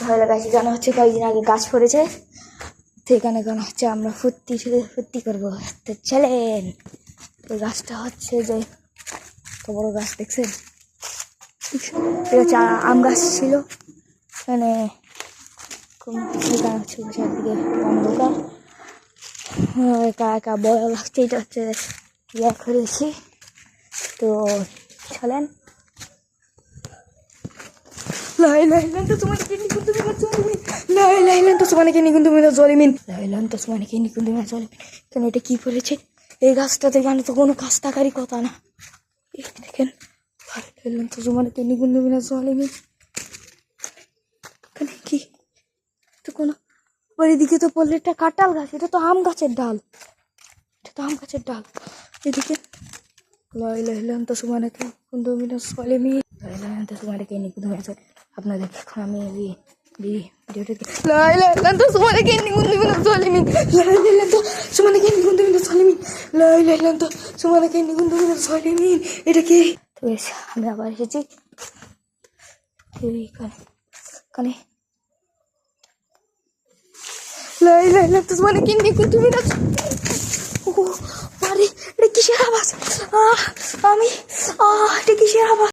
ভালো লাগাইছে জানা হচ্ছে কয়েকদিন আগে গাছ পড়েছে, সেখানে কেন হচ্ছে আমরা ফুর্তি করবো। তো চলেন। এই গাছটা হচ্ছে যে তো বড় গাছ দেখছেন, এটা হচ্ছে আম গাছ ছিল। মানে এখানে হচ্ছে চারদিকে অন্ধকার, একা একা বড় লাগছে। এটা হচ্ছে ইয়া করেছি। তো চলেন। এটা কি করেছে এই গাছটাতে? জানি তো কোনো কাজ থাকারই কথা না। দেখেন কি তো কোনো এদিকে তো পড়লে একটা কাঁঠাল গাছ, এটা তো আম গাছের ডাল, এটা তো আম গাছের ডাল। এদিকে আপনাদের আমি এটা কি? আমি আবার এসেছি কানে কিসের আওয়াজ? আমি এটা কিসের আওয়াজ?